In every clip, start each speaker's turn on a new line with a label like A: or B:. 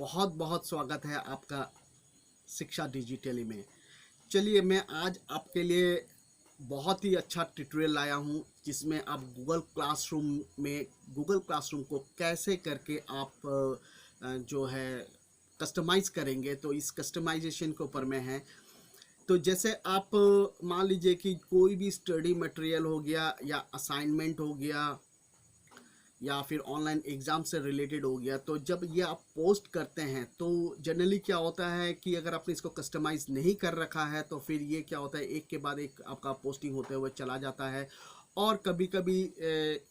A: बहुत बहुत स्वागत है आपका शिक्षा डिजिटली में। चलिए, मैं आज आपके लिए बहुत ही अच्छा ट्यूटोरियल लाया हूँ जिसमें आप गूगल क्लासरूम को कैसे करके आप जो है कस्टमाइज़ करेंगे। तो इस कस्टमाइजेशन के ऊपर में है। तो जैसे आप मान लीजिए कि कोई भी स्टडी मटेरियल हो गया या असाइनमेंट हो गया या फिर ऑनलाइन एग्ज़ाम से रिलेटेड हो गया, तो जब ये आप पोस्ट करते हैं तो जनरली क्या होता है कि अगर आपने इसको कस्टमाइज़ नहीं कर रखा है तो फिर ये क्या होता है, एक के बाद एक आपका पोस्टिंग होते हुए चला जाता है। और कभी कभी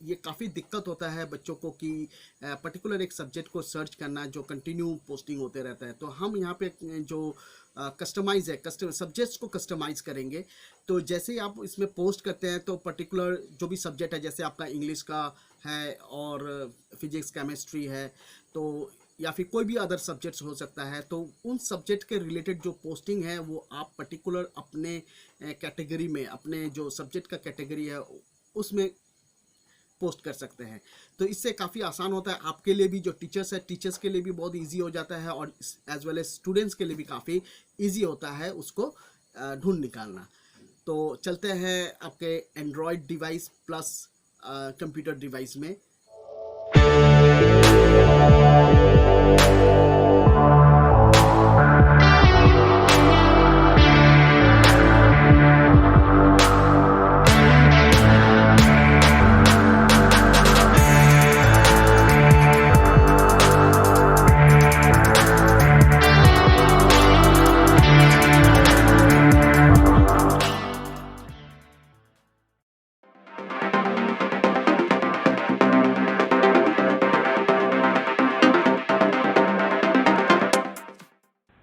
A: ये काफ़ी दिक्कत होता है बच्चों को कि पर्टिकुलर एक सब्जेक्ट को सर्च करना जो कंटिन्यू पोस्टिंग होते रहता है। तो हम यहाँ पे जो कस्टमाइज़ है, कस्टम सब्जेक्ट्स को कस्टमाइज़ करेंगे। तो जैसे ही आप इसमें पोस्ट करते हैं तो पर्टिकुलर जो भी सब्जेक्ट है, जैसे आपका इंग्लिश का है और फिजिक्स केमिस्ट्री है, तो या फिर कोई भी अदर सब्जेक्ट्स हो सकता है, तो उन सब्जेक्ट के रिलेटेड जो पोस्टिंग है वो आप पर्टिकुलर अपने कैटेगरी में, अपने जो सब्जेक्ट का कैटेगरी है उसमें पोस्ट कर सकते हैं। तो इससे काफ़ी आसान होता है आपके लिए भी, जो टीचर्स है टीचर्स के लिए भी बहुत इजी हो जाता है और एज वेल एज स्टूडेंट्स के लिए भी काफ़ी इजी होता है उसको ढूंढ निकालना। तो चलते हैं आपके Android device plus computer device में।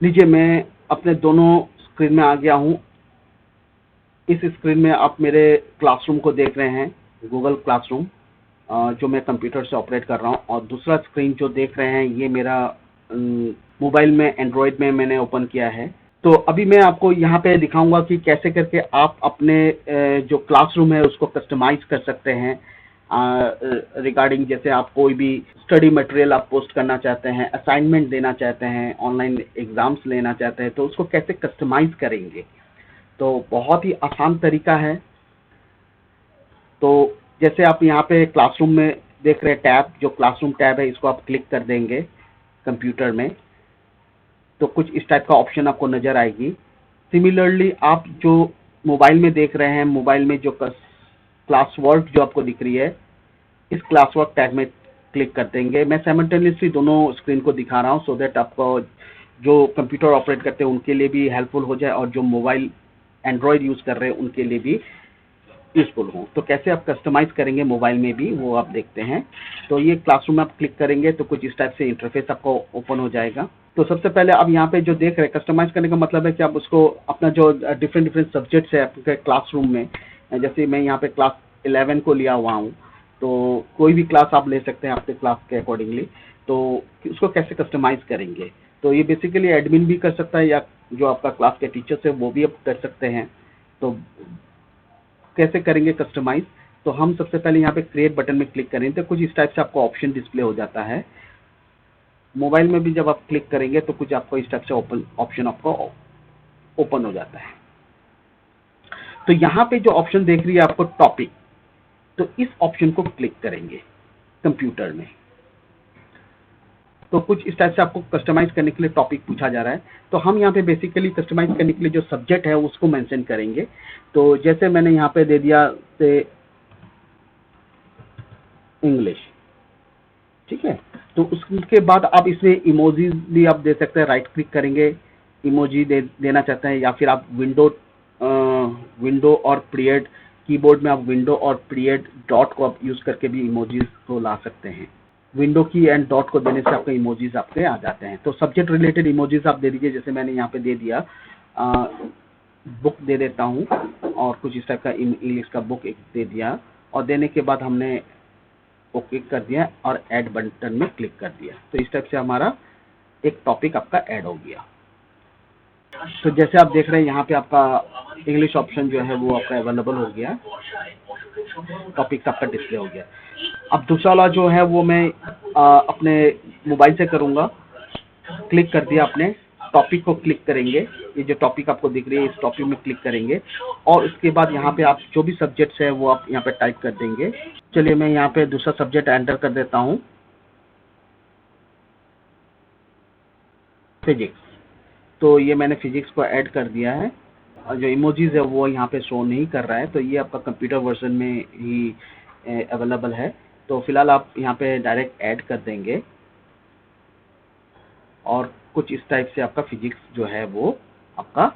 A: लीजिए, मैं अपने दोनों स्क्रीन में आ गया हूँ। इस स्क्रीन में आप मेरे क्लासरूम को देख रहे हैं, गूगल क्लासरूम, जो मैं कंप्यूटर से ऑपरेट कर रहा हूँ। और दूसरा स्क्रीन जो देख रहे हैं ये मेरा मोबाइल में, एंड्रॉयड में मैंने ओपन किया है। तो अभी मैं आपको यहाँ पे दिखाऊंगा कि कैसे करके आप अपने जो क्लासरूम है उसको कस्टमाइज कर सकते हैं रिगार्डिंग, जैसे आप कोई भी स्टडी मटेरियल आप पोस्ट करना चाहते हैं, असाइनमेंट देना चाहते हैं, ऑनलाइन एग्जाम्स लेना चाहते हैं, तो उसको कैसे कस्टमाइज करेंगे। तो बहुत ही आसान तरीका है। तो जैसे आप यहाँ पे क्लासरूम में देख रहे हैं टैब, जो क्लासरूम टैब है इसको आप क्लिक कर देंगे कंप्यूटर में, तो कुछ इस टाइप का ऑप्शन आपको नज़र आएगी। सिमिलरली आप जो मोबाइल में देख रहे हैं, मोबाइल में जो क्लास वर्क जो आपको दिख रही है, इस क्लास वर्क टैग में क्लिक कर देंगे। मैं साइमल्टेनियसली दोनों स्क्रीन को दिखा रहा हूँ सो दैट आपको जो कंप्यूटर ऑपरेट करते हैं उनके लिए भी हेल्पफुल हो जाए और जो मोबाइल एंड्रॉयड यूज़ कर रहे हैं उनके लिए भी यूज़फुल हो। तो कैसे आप कस्टमाइज़ करेंगे मोबाइल में भी वो आप देखते हैं। तो ये क्लासरूम में आप क्लिक करेंगे तो कुछ इस टाइप से इंटरफेस आपको ओपन हो जाएगा। तो सबसे पहले आप यहाँ पे जो देख रहे हैं, कस्टमाइज़ करने का मतलब है कि आप उसको अपना जो डिफरेंट डिफरेंट सब्जेक्ट्स है आपके क्लासरूम में, जैसे मैं यहाँ पे क्लास 11 को लिया हुआ हूँ, तो कोई भी क्लास आप ले सकते हैं आपके क्लास के अकॉर्डिंगली। तो उसको कैसे कस्टमाइज़ करेंगे, तो ये बेसिकली एडमिन भी कर सकता है या जो आपका क्लास के टीचर्स है वो भी आप कर सकते हैं। तो कैसे करेंगे कस्टमाइज, तो हम सबसे पहले यहाँ पे क्रिएट बटन में क्लिक करेंगे तो कुछ इस टाइप से आपको ऑप्शन डिस्प्ले हो जाता है। मोबाइल में भी जब आप क्लिक करेंगे तो कुछ आपको इस टाइप से ऑप्शन आपको ओपन हो जाता है। तो यहाँ पे जो ऑप्शन देख रही है आपको टॉपिक, तो इस ऑप्शन को क्लिक करेंगे कंप्यूटर में। तो कुछ इस टाइप से आपको कस्टमाइज करने के लिए टॉपिक पूछा जा रहा है। तो हम यहाँ पे बेसिकली कस्टमाइज करने के लिए जो सब्जेक्ट है उसको मेंशन करेंगे। तो जैसे मैंने यहाँ पे दे दिया से इंग्लिश, ठीक है। तो उसके बाद आप इसमें इमोजीज भी आप दे सकते हैं, राइट क्लिक करेंगे, इमोजी देना चाहते हैं, या फिर आप विंडो और पीरियड, कीबोर्ड में आप विंडो और पीरियड डॉट को आप यूज़ करके भी इमोजीज को ला सकते हैं। विंडो की एंड डॉट को देने से आपके इमोजीज आपके आ जाते हैं। तो सब्जेक्ट रिलेटेड इमोजीज आप दे दीजिए, जैसे मैंने यहाँ पे दे दिया बुक दे देता हूँ, और कुछ इस टाइप का इंग्लिश का बुक एक दे दिया, और देने के बाद हमने ओके कर दिया और ऐड बटन में क्लिक कर दिया। तो इस टाइप से हमारा एक टॉपिक आपका ऐड हो गया। तो जैसे आप देख रहे हैं यहाँ पे आपका इंग्लिश ऑप्शन जो है वो आपका अवेलेबल हो गया, टॉपिक आपका डिस्प्ले हो गया। अब दूसरा वाला जो है वो मैं अपने मोबाइल से करूँगा। क्लिक कर दिया आपने, टॉपिक को क्लिक करेंगे, ये जो टॉपिक आपको दिख रही है इस टॉपिक में क्लिक करेंगे और उसके बाद यहाँ पे आप जो भी सब्जेक्ट्स है वो आप यहाँ पे टाइप कर देंगे। चलिए मैं यहाँ पे दूसरा सब्जेक्ट एंटर कर देता हूँ, फिजिक्स। तो ये मैंने फिजिक्स को ऐड कर दिया है और जो इमोजीज है वो यहाँ पे शो नहीं कर रहा है, तो ये आपका कंप्यूटर वर्जन में ही अवेलेबल है। तो फिलहाल आप यहाँ पे डायरेक्ट ऐड कर देंगे और कुछ इस टाइप से आपका फिजिक्स जो है वो आपका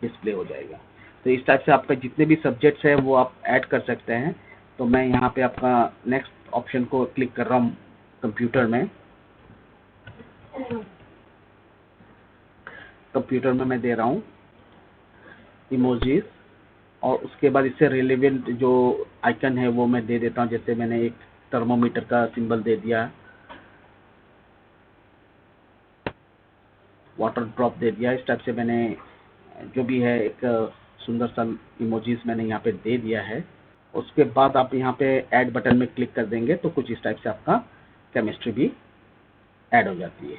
A: डिस्प्ले हो जाएगा। तो इस टाइप से आपका जितने भी सब्जेक्ट्स है वो आप ऐड कर सकते हैं। तो मैं यहाँ पे आपका नेक्स्ट ऑप्शन को क्लिक कर रहा हूँ कंप्यूटर में। कंप्यूटर में मैं दे रहा हूँ इमोजीज और उसके बाद इससे रिलेवेंट जो आइकन है वो मैं दे देता हूँ। जैसे मैंने एक थर्मोमीटर का सिंबल दे दिया, वाटर ड्रॉप दे दिया। इस टाइप से मैंने जो भी है एक सुंदर सा इमोजीज मैंने यहाँ पे दे दिया है। उसके बाद आप यहाँ पे ऐड बटन में क्लिक कर देंगे तो कुछ इस टाइप से आपका केमिस्ट्री भी ऐड हो जाती है।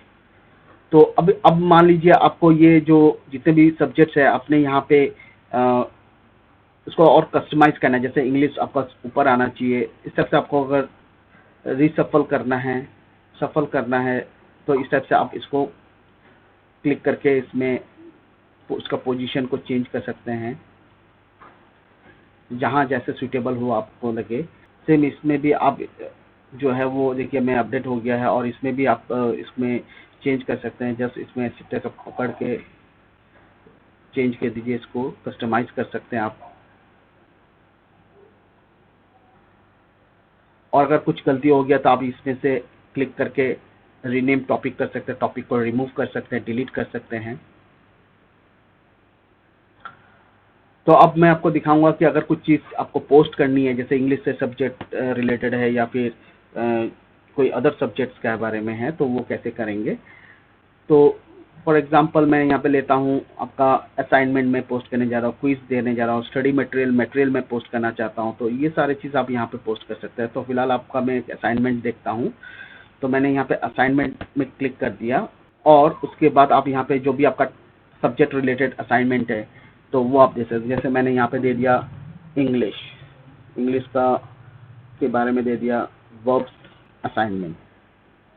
A: तो अब मान लीजिए आपको ये जो जितने भी सब्जेक्ट्स है आपने यहाँ पे उसको और कस्टमाइज करना है। जैसे इंग्लिश आपका ऊपर आना चाहिए, इस टाइप से आपको अगर रीसफल करना है, सफल करना है, तो इस टाइप से आप इसको क्लिक करके इसमें उसका पोजीशन को चेंज कर सकते हैं जहाँ जैसे सूटेबल हो आपको लगे। सेम इसमें भी आप जो है वो देखिए मैं अपडेट हो गया है और इसमें भी आप इसमें चेंज कर सकते हैं। जस्ट इसमें सिट्टे का पकड़ के चेंज कर दीजिए, इसको कस्टमाइज कर सकते हैं आप। और अगर कुछ गलती हो गया तो आप इसमें से क्लिक करके रीनेम टॉपिक कर सकते हैं, टॉपिक को रिमूव कर सकते हैं, डिलीट कर सकते हैं। तो अब मैं आपको दिखाऊंगा कि अगर कुछ चीज़ आपको पोस्ट करनी है, जैसे इंग्लिश से सब्जेक्ट रिलेटेड है या फिर कोई अदर सब्जेक्ट्स के बारे में है, तो वो कैसे करेंगे। तो फॉर एग्जांपल मैं यहाँ पे लेता हूँ आपका असाइनमेंट में पोस्ट करने जा रहा हूँ, क्विज देने जा रहा हूँ, स्टडी मटेरियल में पोस्ट करना चाहता हूँ, तो ये सारे चीज़ आप यहाँ पे पोस्ट कर सकते हैं। तो फिलहाल आपका मैं एक असाइनमेंट देखता हूँ, तो मैंने यहाँ पे असाइनमेंट में क्लिक कर दिया और उसके बाद आप यहाँ पे जो भी आपका सब्जेक्ट रिलेटेड असाइनमेंट है तो वो आप दे सकते हैं। जैसे मैंने यहाँ पे दे दिया इंग्लिश का के बारे में दे दिया वर्ब्स असाइनमेंट,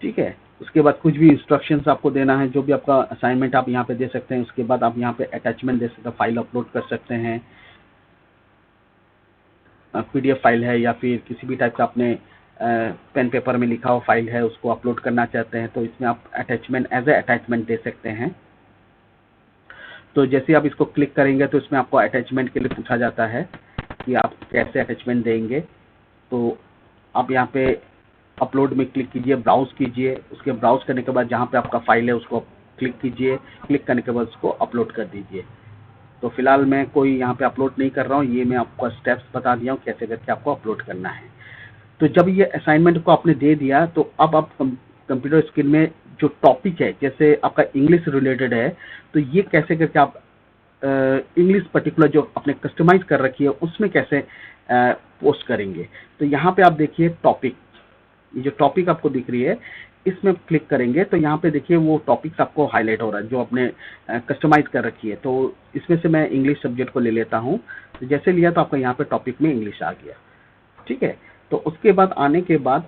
A: ठीक है। उसके बाद कुछ भी इंस्ट्रक्शंस आपको देना है, जो भी आपका असाइनमेंट आप यहाँ पे दे सकते हैं। उसके बाद आप यहाँ पे अटैचमेंट दे सकते हैं, फाइल अपलोड कर सकते हैं, PDF फाइल है या फिर किसी भी टाइप का आपने पेन पेपर में लिखा हुआ फाइल है उसको अपलोड करना चाहते हैं, तो इसमें आप अटैचमेंट एज ए अटैचमेंट दे सकते हैं। तो जैसे आप इसको क्लिक करेंगे तो इसमें आपको अटैचमेंट के लिए पूछा जाता है कि आप कैसे अटैचमेंट देंगे। तो आप यहाँ पे अपलोड में क्लिक कीजिए, ब्राउज कीजिए। उसके ब्राउज करने के बाद जहाँ पे आपका फाइल है उसको क्लिक कीजिए, क्लिक करने के बाद उसको अपलोड कर दीजिए। तो फिलहाल मैं कोई यहाँ पे अपलोड नहीं कर रहा हूँ, ये मैं आपको स्टेप्स बता दिया हूँ कैसे करके आपको अपलोड करना है। तो जब ये असाइनमेंट को आपने दे दिया तो अब आप कंप्यूटर स्क्रीन में जो टॉपिक है, जैसे आपका इंग्लिश रिलेटेड है, तो ये कैसे करके आप इंग्लिश पर्टिकुलर जो आपने कस्टमाइज कर रखी है उसमें कैसे पोस्ट करेंगे। तो यहाँ पे आप देखिए टॉपिक, ये जो टॉपिक आपको दिख रही है इसमें क्लिक करेंगे तो यहाँ पे देखिए वो टॉपिक्स आपको हाईलाइट हो रहा है जो आपने कस्टमाइज कर रखी है। तो इसमें से मैं इंग्लिश सब्जेक्ट को ले लेता हूँ, तो जैसे लिया तो आपका यहाँ पे टॉपिक में इंग्लिश आ गया, ठीक है। तो उसके बाद आने के बाद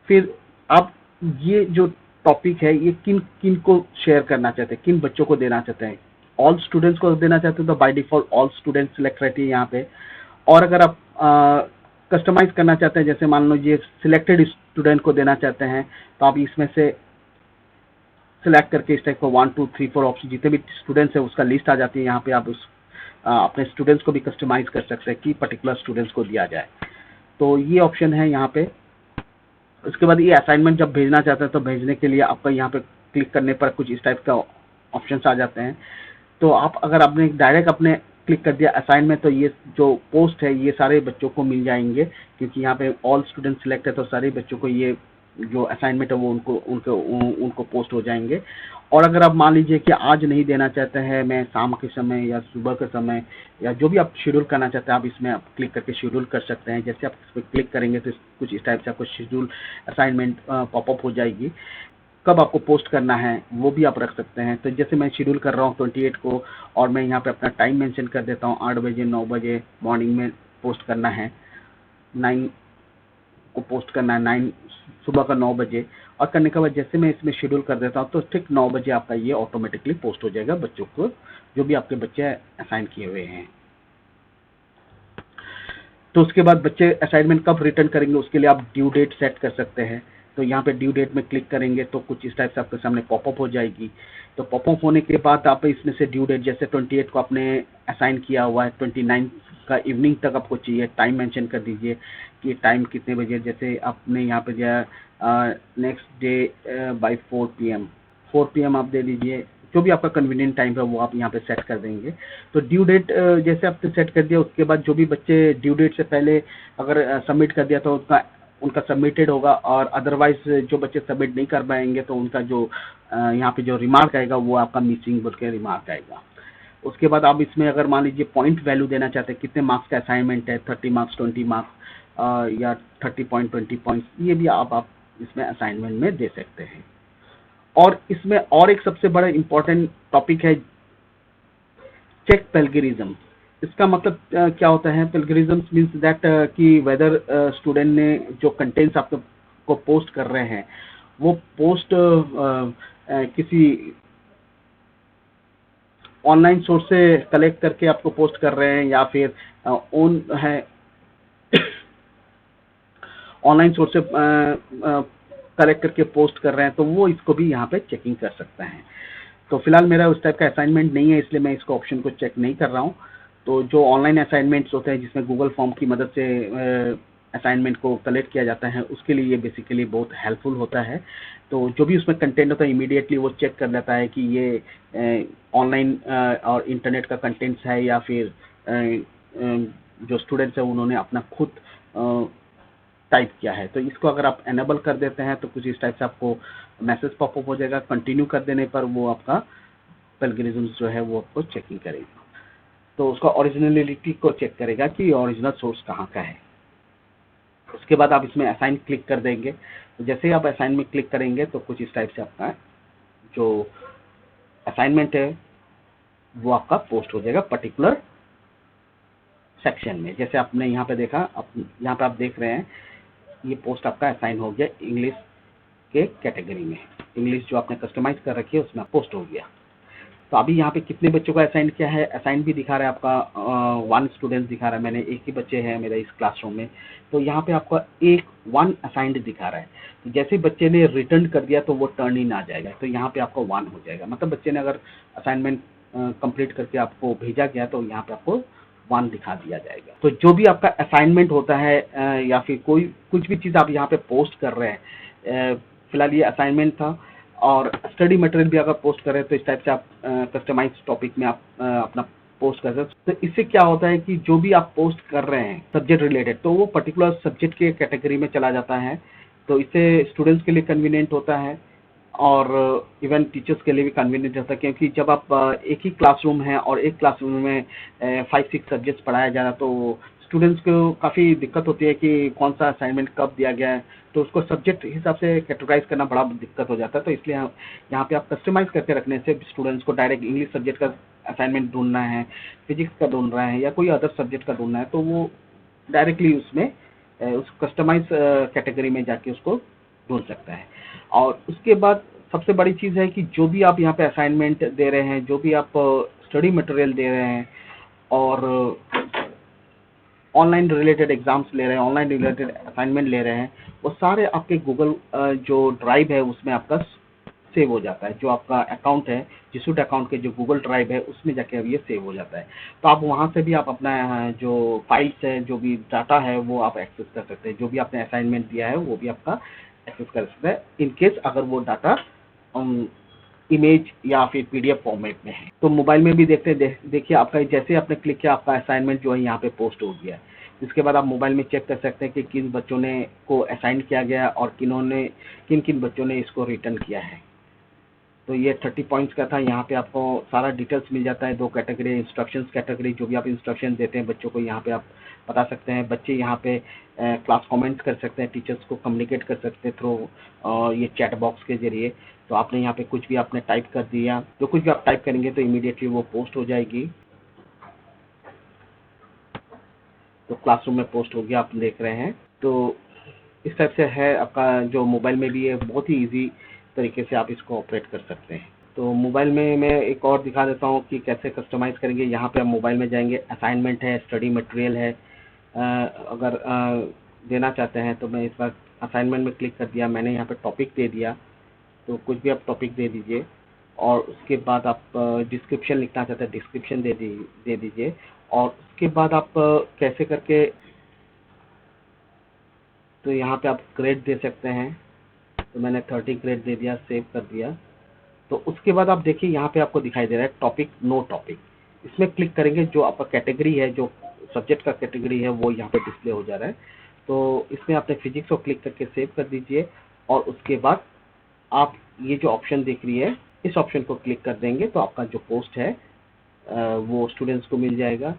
A: फिर आप ये जो टॉपिक है ये किन किन को शेयर करना चाहते हैं, किन बच्चों को देना चाहते हैं। ऑल स्टूडेंट्स को देना चाहते हैं तो by default all students select रहती है यहाँ पे। और अगर आप कस्टमाइज करना चाहते हैं, जैसे मान लो ये सिलेक्टेड स्टूडेंट को देना चाहते हैं, तो आप इसमें से सिलेक्ट करके इस टाइप को 1 2 3 4 ऑप्शन जितने भी स्टूडेंट्स है उसका लिस्ट आ जाती है। यहाँ पे आप उस अपने स्टूडेंट्स को भी कस्टमाइज कर सकते हैं कि पर्टिकुलर स्टूडेंट्स को दिया जाए। तो ये ऑप्शन है यहाँ पे। उसके बाद ये असाइनमेंट जब भेजना चाहते हैं तो भेजने के लिए आपका यहाँ पे क्लिक करने पर कुछ इस टाइप का ऑप्शन आ जाते हैं। तो आप अगर आपने डायरेक्ट अपने क्लिक कर दिया असाइन में तो ये जो पोस्ट है ये सारे बच्चों को मिल जाएंगे, क्योंकि यहाँ पे ऑल स्टूडेंट सिलेक्ट है तो सारे बच्चों को ये जो असाइनमेंट है वो उनको पोस्ट हो जाएंगे। और अगर आप मान लीजिए कि आज नहीं देना चाहते हैं, मैं शाम के समय या सुबह के समय या जो भी आप शेड्यूल करना चाहते हैं आप इसमें आप क्लिक करके शेड्यूल कर सकते हैं। जैसे आप इस पर क्लिक करेंगे तो कुछ इस टाइप से आपको शेड्यूल असाइनमेंट पॉपअप हो जाएगी। कब आपको पोस्ट करना है वो भी आप रख सकते हैं। तो जैसे मैं शेड्यूल कर रहा हूँ 28 को, और मैं यहाँ पे अपना टाइम मेंशन कर देता हूँ, 8 बजे 9 बजे मॉर्निंग में पोस्ट करना है, 9 को पोस्ट करना है, 9 सुबह का 9 बजे। और करने के बाद जैसे मैं इसमें शेड्यूल कर देता हूँ तो ठीक 9 बजे आपका ये ऑटोमेटिकली पोस्ट हो जाएगा बच्चों को, जो भी आपके बच्चे असाइन किए हुए हैं। तो उसके बाद बच्चे असाइनमेंट कब रिटर्न करेंगे उसके लिए आप ड्यू डेट सेट कर सकते हैं। तो यहाँ पे ड्यू डेट में क्लिक करेंगे तो कुछ इस टाइप से आपके सामने पॉपअप हो जाएगी। तो पॉपअप होने के बाद आप इसमें से ड्यू डेट, जैसे 28 को आपने असाइन किया हुआ है, 29 का इवनिंग तक आपको चाहिए, टाइम मेंशन कर दीजिए कि टाइम कितने बजे। जैसे आपने यहाँ पे दिया नेक्स्ट डे बाई 4 PM आप दे दीजिए, जो भी आपका कन्वीनियंट टाइम है वो आप यहाँ पे सेट कर देंगे। तो ड्यू डेट जैसे आपने सेट कर दिया, उसके बाद जो भी बच्चे ड्यू डेट से पहले अगर सबमिट कर दिया तो उनका सबमिटेड होगा, और अदरवाइज जो बच्चे सबमिट नहीं कर पाएंगे तो उनका जो यहाँ पे जो रिमार्क आएगा वो आपका मिसिंग बोल के रिमार्क आएगा। उसके बाद आप इसमें अगर मान लीजिए पॉइंट वैल्यू देना चाहते हैं, कितने मार्क्स का असाइनमेंट है, 30 मार्क्स, 20 मार्क्स या 30 पॉइंट, 20 पॉइंट्स, ये भी आप इसमें असाइनमेंट में दे सकते हैं। और इसमें और एक सबसे बड़ा इंपॉर्टेंट टॉपिक है चेक प्लेगरिज्म। इसका मतलब क्या होता है? प्लेगरिज्म मीन्स दैट कि वेदर स्टूडेंट ने जो कंटेंट्स आपको को पोस्ट कर रहे हैं वो पोस्ट किसी ऑनलाइन सोर्स से कलेक्ट करके आपको पोस्ट कर रहे हैं, या फिर ओन है ऑनलाइन सोर्स से कलेक्ट करके पोस्ट कर रहे हैं, तो वो इसको भी यहाँ पे चेकिंग कर सकते हैं। तो फिलहाल मेरा उस टाइप का असाइनमेंट नहीं है, इसलिए मैं इसको ऑप्शन को चेक नहीं कर रहा हूँ। तो जो ऑनलाइन असाइनमेंट्स होते हैं जिसमें गूगल फॉर्म की मदद से असाइनमेंट को कलेक्ट किया जाता है, उसके लिए ये बेसिकली बहुत हेल्पफुल होता है। तो जो भी उसमें कंटेंट होता है इमीडिएटली वो चेक कर लेता है कि ये ऑनलाइन और इंटरनेट का कंटेंट्स है, या फिर जो स्टूडेंट्स हैं उन्होंने अपना खुद टाइप किया है। तो इसको अगर आप एनेबल कर देते हैं तो कुछ इस टाइप से आपको मैसेज पॉपअप हो जाएगा। कंटिन्यू कर देने पर वो आपका प्लेगरिज्म जो है वो आपको चेकिंग करेगा, तो उसका ओरिजिनलिटी को चेक करेगा कि ओरिजिनल सोर्स कहाँ का है। उसके बाद आप इसमें असाइन क्लिक कर देंगे। तो जैसे ही आप असाइन में क्लिक करेंगे तो कुछ इस टाइप से आपका जो असाइनमेंट है वो आपका पोस्ट हो जाएगा पर्टिकुलर सेक्शन में। जैसे आपने यहाँ पे देखा, यहाँ पे आप देख रहे हैं ये पोस्ट आपका असाइन हो गया इंग्लिश के कैटेगरी में। इंग्लिश जो आपने कस्टमाइज कर रखी है उसमें पोस्ट हो गया। तो अभी यहाँ पे कितने बच्चों को असाइन किया है, असाइन भी दिखा रहा है आपका 1 स्टूडेंट दिखा रहा है। मैंने एक ही बच्चे हैं मेरे इस क्लासरूम में, तो यहाँ पे आपका 1 असाइंड दिखा रहा है। तो जैसे बच्चे ने रिटर्न कर दिया तो वो टर्न इन आ जाएगा, तो यहाँ पे आपको 1 हो जाएगा। मतलब बच्चे ने अगर असाइनमेंट कंप्लीट करके आपको भेजा गया तो यहाँ पे आपको 1 दिखा दिया जाएगा। तो जो भी आपका असाइनमेंट होता है या फिर कुछ भी चीज़ आप यहाँ पे पोस्ट कर रहे हैं, फिलहाल ये असाइनमेंट था, और स्टडी मटेरियल भी अगर पोस्ट करें तो इस टाइप से आप कस्टमाइज टॉपिक में आप अपना पोस्ट कर सकते हैं। तो इससे क्या होता है कि जो भी आप पोस्ट कर रहे हैं सब्जेक्ट रिलेटेड, तो वो पर्टिकुलर सब्जेक्ट के कैटेगरी में चला जाता है। तो इससे स्टूडेंट्स के लिए कन्वीनियंट होता है, और इवन टीचर्स के लिए भी कन्वीनियंट होता है, क्योंकि जब आप एक ही क्लासरूम है और एक क्लासरूम में 5-6 सब्जेक्ट्स पढ़ाया जा रहा है, तो स्टूडेंट्स को काफ़ी दिक्कत होती है कि कौन सा असाइनमेंट कब दिया गया है। तो उसको सब्जेक्ट हिसाब से कैटेगराइज करना बड़ा दिक्कत हो जाता है। तो इसलिए यहाँ पे आप कस्टमाइज करके रखने से स्टूडेंट्स को डायरेक्ट इंग्लिश सब्जेक्ट का असाइनमेंट ढूंढना है, फिजिक्स का ढूंढ रहा है, या कोई अदर सब्जेक्ट का ढूंढना है, तो वो डायरेक्टली उसमें उस कस्टमाइज कैटेगरी में जाके उसको ढूंढ सकता है। और उसके बाद सबसे बड़ी चीज़ है कि जो भी आप यहाँ पे असाइनमेंट दे रहे हैं, जो भी आप स्टडी मटेरियल दे रहे हैं, और ऑनलाइन रिलेटेड एग्जाम्स ले रहे हैं, ऑनलाइन रिलेटेड असाइनमेंट ले रहे हैं, वो सारे आपके गूगल जो ड्राइव है उसमें आपका सेव हो जाता है। जो आपका अकाउंट है, जिसूट अकाउंट के जो गूगल ड्राइव है उसमें जाके अब ये सेव हो जाता है। तो आप वहाँ से भी आप अपना जो फाइल्स है, जो भी डाटा है वो आप एक्सेस कर सकते हैं। जो भी आपने असाइनमेंट दिया है वो भी आपका एक्सेस कर सकते हैं, इन केस अगर वो डाटा इमेज या फिर PDF फॉर्मेट में है। तो मोबाइल में भी देखिए आपका जैसे आपने क्लिक किया आपका असाइनमेंट जो है यहाँ पे पोस्ट हो गया है। इसके बाद आप मोबाइल में चेक कर सकते हैं कि किन बच्चों ने को असाइन किया गया और किन किन बच्चों ने इसको रिटर्न किया है। तो ये 30 पॉइंट्स का था। यहाँ पे आपको सारा डिटेल्स मिल जाता है, 2 कैटेगरी, इंस्ट्रक्शंस कैटेगरी, जो भी आप इंस्ट्रक्शन देते हैं बच्चों को यहाँ पे आप बता सकते हैं। बच्चे यहाँ पे क्लास कमेंट्स कर सकते हैं, टीचर्स को कम्युनिकेट कर सकते हैं थ्रू ये चैट बॉक्स के ज़रिए। तो आपने यहाँ पे कुछ भी आपने टाइप कर दिया, जो कुछ भी आप टाइप करेंगे तो इमीडिएटली वो पोस्ट हो जाएगी। तो क्लासरूम में पोस्ट हो गया, आप देख रहे हैं। तो इस टाइप से है आपका, जो मोबाइल में भी है, बहुत ही ईजी तरीके से आप इसको ऑपरेट कर सकते हैं। तो मोबाइल में मैं एक और दिखा देता हूँ कि कैसे कस्टमाइज़ करेंगे। यहाँ पे आप मोबाइल में जाएंगे, असाइनमेंट है, स्टडी मटेरियल है। अगर देना चाहते हैं तो मैं इस बार असाइनमेंट में क्लिक कर दिया, मैंने यहाँ पे टॉपिक दे दिया। तो कुछ भी आप टॉपिक दे दीजिए और उसके बाद आप डिस्क्रिप्शन लिखना चाहते हैं, डिस्क्रिप्शन दे दीजिए। और उसके बाद आप कैसे करके, तो यहाँ पे आप ग्रेड दे सकते हैं। तो मैंने 30 ग्रेड दे दिया, सेव कर दिया। तो उसके बाद आप देखिए यहाँ पे आपको दिखाई दे रहा है टॉपिक, नो टॉपिक। इसमें क्लिक करेंगे, जो आपका कैटेगरी है, जो सब्जेक्ट का कैटेगरी है, वो यहाँ पे डिस्प्ले हो जा रहा है। तो इसमें आपने फिजिक्स को क्लिक करके सेव कर दीजिए और उसके बाद आप ये जो ऑप्शन दिख रही है, इस ऑप्शन को क्लिक कर देंगे तो आपका जो पोस्ट है वो स्टूडेंट्स को मिल जाएगा।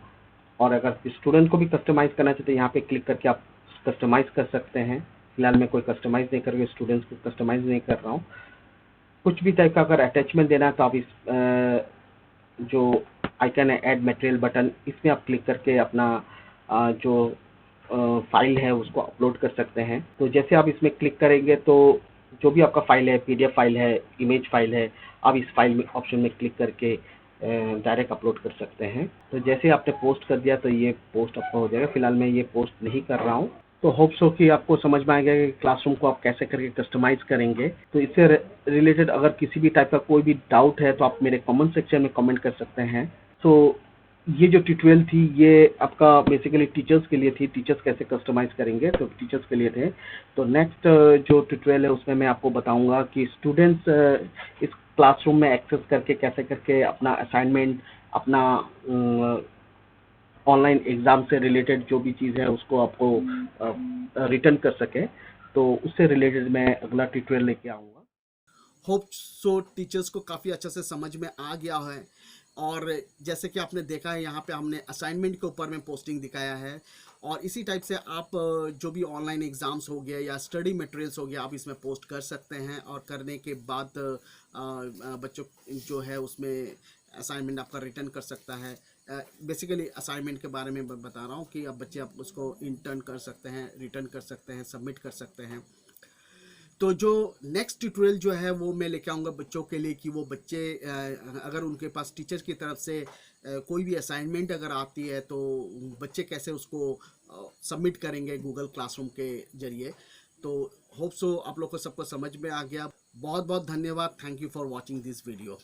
A: और अगर स्टूडेंट को भी कस्टमाइज़ करना चाहते हैं, यहाँ पे क्लिक करके आप कस्टमाइज़ कर सकते हैं। फिलहाल मैं कोई कस्टमाइज़ नहीं कर रहा हूँ, स्टूडेंट्स को कस्टमाइज़ नहीं कर रहा हूँ। कुछ भी टाइप का अगर अटैचमेंट देना है तो आप इस जो आइकन है ऐड मटेरियल बटन, इसमें आप क्लिक करके अपना जो फाइल है उसको अपलोड कर सकते हैं। तो जैसे आप इसमें क्लिक करेंगे तो जो भी आपका फाइल है, पीडीएफ फाइल है, इमेज फाइल है, आप इस फाइल में ऑप्शन में क्लिक करके डायरेक्ट अपलोड कर सकते हैं। तो जैसे आपने पोस्ट कर दिया तो ये पोस्ट आपका हो जाएगा। फिलहाल मैं ये पोस्ट नहीं कर रहा हूँ। तो होप सो कि आपको समझ में आएगा कि क्लासरूम को आप कैसे करके कस्टमाइज़ करेंगे। तो इससे रिलेटेड अगर किसी भी टाइप का कोई भी डाउट है तो आप मेरे कमेंट सेक्शन में कमेंट कर सकते हैं। तो ये जो ट्यूटोरियल थी ये आपका बेसिकली टीचर्स के लिए थी, टीचर्स कैसे कस्टमाइज़ करेंगे, तो टीचर्स के लिए थे। तो नेक्स्ट जो ट्यूटोरियल है उसमें मैं आपको बताऊंगा कि स्टूडेंट्स इस क्लासरूम में एक्सेस करके कैसे करके अपना असाइनमेंट, अपना ऑनलाइन एग्ज़ाम से रिलेटेड जो भी चीज़ है उसको आपको रिटर्न कर सके। तो उससे रिलेटेड मैं अगला ट्यूटोरियल लेके आऊँगा।
B: होप सो टीचर्स को काफ़ी अच्छा से समझ में आ गया है। और जैसे कि आपने देखा है, यहाँ पे हमने असाइनमेंट के ऊपर में पोस्टिंग दिखाया है। और इसी टाइप से आप जो भी ऑनलाइन एग्ज़ाम्स हो गया या स्टडी मटेरियल्स हो गया, आप इसमें पोस्ट कर सकते हैं। और करने के बाद बच्चों जो है उसमें असाइनमेंट आपका रिटर्न कर सकता है। बेसिकली असाइनमेंट के बारे में बता रहा हूँ कि अब बच्चे आप उसको इंटर्न कर सकते हैं, रिटर्न कर सकते हैं, सबमिट कर सकते हैं। तो जो नेक्स्ट ट्यूटोरियल जो है वो मैं लेके आऊँगा बच्चों के लिए, कि वो बच्चे अगर उनके पास टीचर की तरफ से कोई भी असाइनमेंट अगर आती है तो बच्चे कैसे उसको सबमिट करेंगे गूगल क्लासरूम के जरिए। तो होप सो आप लोग को सबको समझ में आ गया। बहुत बहुत धन्यवाद। Thank you for watching this video.